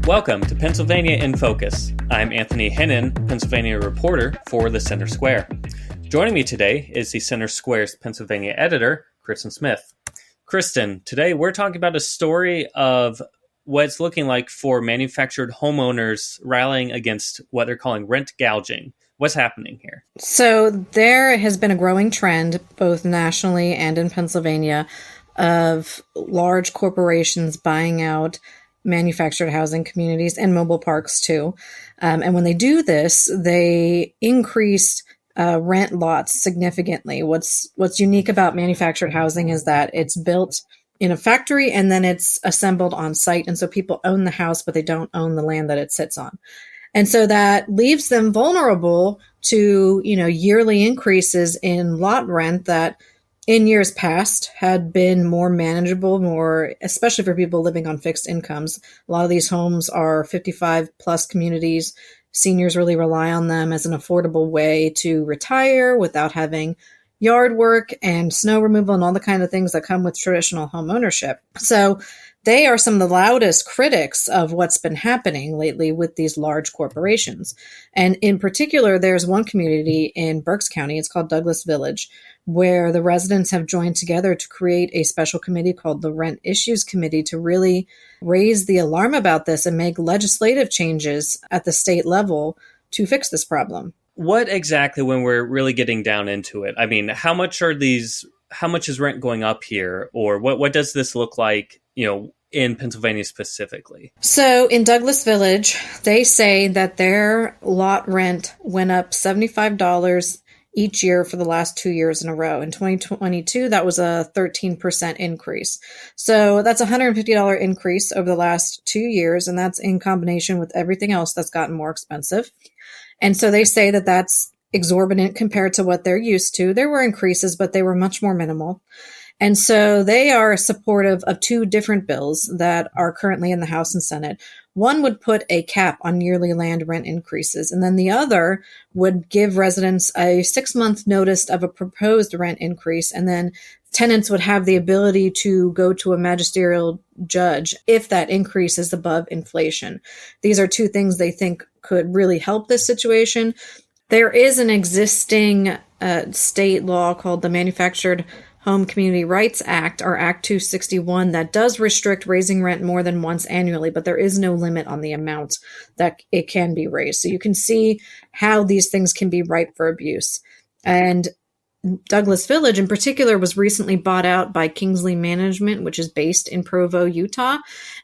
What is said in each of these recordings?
Welcome to Pennsylvania in Focus. I'm Anthony Hennon, Pennsylvania reporter for the Center Square. Joining me today is the Center Square's Pennsylvania editor, Kristen Smith. Kristen, today we're talking about a story of what it's looking like for manufactured homeowners rallying against what they're calling rent gouging. What's happening here? So there has been a growing trend, both nationally and in Pennsylvania, of large corporations buying out manufactured housing communities and mobile parks too. And when they do this, they increase rent lots significantly. What's unique about manufactured housing is that it's built in a factory and then it's assembled on site. And so people own the house, but they don't own the land that it sits on. And so that leaves them vulnerable to, yearly increases in lot rent that in years past had been more manageable, especially for people living on fixed incomes. A lot of these homes are 55 plus communities. Seniors really rely on them as an affordable way to retire without having yard work and snow removal and all the kind of things that come with traditional home ownership. So they are some of the loudest critics of what's been happening lately with these large corporations. And in particular, there's one community in Berks County, it's called Douglas Village, where the residents have joined together to create a special committee called the Rent Issues Committee to really raise the alarm about this and make legislative changes at the state level to fix this problem. What exactly, when we're really getting down into it? I mean, how much is rent going up here? Or what does this look like, in Pennsylvania specifically? So in Douglas Village, they say that their lot rent went up $75 each year for the last 2 years in a row. In 2022, that was a 13% increase. So that's a $150 increase over the last 2 years, and that's in combination with everything else that's gotten more expensive. And so they say that that's exorbitant compared to what they're used to. There were increases, but they were much more minimal. And so they are supportive of two different bills that are currently in the House and Senate. One would put a cap on yearly land rent increases, and then the other would give residents a 6-month notice of a proposed rent increase, and then tenants would have the ability to go to a magisterial judge if that increase is above inflation. These are two things they think could really help this situation. There is an existing state law called the Manufactured Home Community Rights Act, or Act 261, that does restrict raising rent more than once annually, but there is no limit on the amount that it can be raised. So you can see how these things can be ripe for abuse. And Douglas Village in particular was recently bought out by Kingsley Management, which is based in Provo, Utah.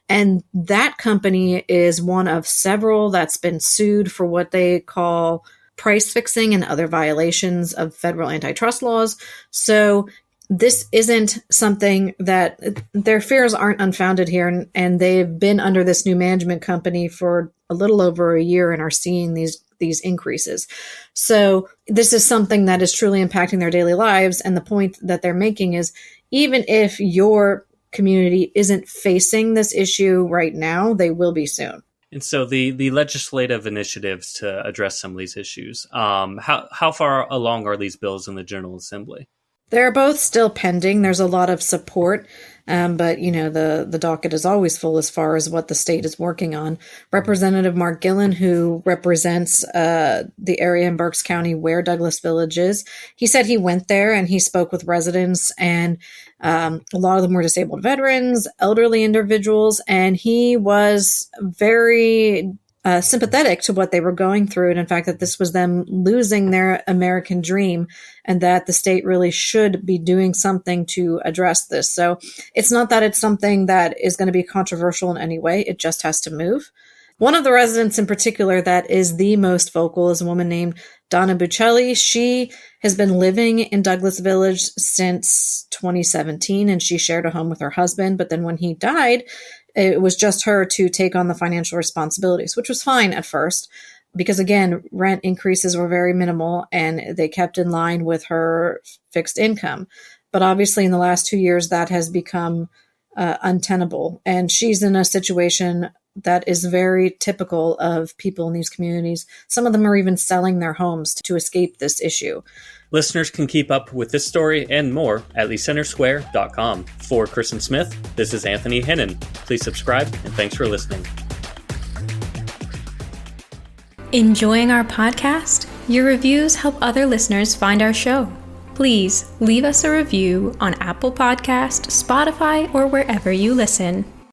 And that company is one of several that's been sued for what they call price fixing and other violations of federal antitrust laws. So this isn't something that their fears aren't unfounded here. And they've been under this new management company for a little over a year and are seeing these increases. So this is something that is truly impacting their daily lives. And the point that they're making is, even if your community isn't facing this issue right now, they will be soon. And so the legislative initiatives to address some of these issues, how far along are these bills in the General Assembly? They're both still pending. There's a lot of support, but the docket is always full as far as what the state is working on. Representative Mark Gillen, who represents the area in Berks County where Douglas Village is, he said he went there and he spoke with residents, and a lot of them were disabled veterans, elderly individuals, and he was very sympathetic to what they were going through. And in fact, that this was them losing their American dream and that the state really should be doing something to address this. So it's not that it's something that is going to be controversial in any way. It just has to move. One of the residents in particular that is the most vocal is a woman named Donna Buccelli. She has been living in Douglas Village since 2017, and she shared a home with her husband. But then when he died, it was just her to take on the financial responsibilities, which was fine at first because, again, rent increases were very minimal and they kept in line with her fixed income. But obviously in the last 2 years, that has become untenable. And she's in a situation that is very typical of people in these communities. Some of them are even selling their homes to escape this issue. Listeners can keep up with this story and more at lecentersquare.com. For Kristen Smith, this is Anthony Hennon. Please subscribe, and thanks for listening. Enjoying our podcast? Your reviews help other listeners find our show. Please leave us a review on Apple Podcast, Spotify, or wherever you listen.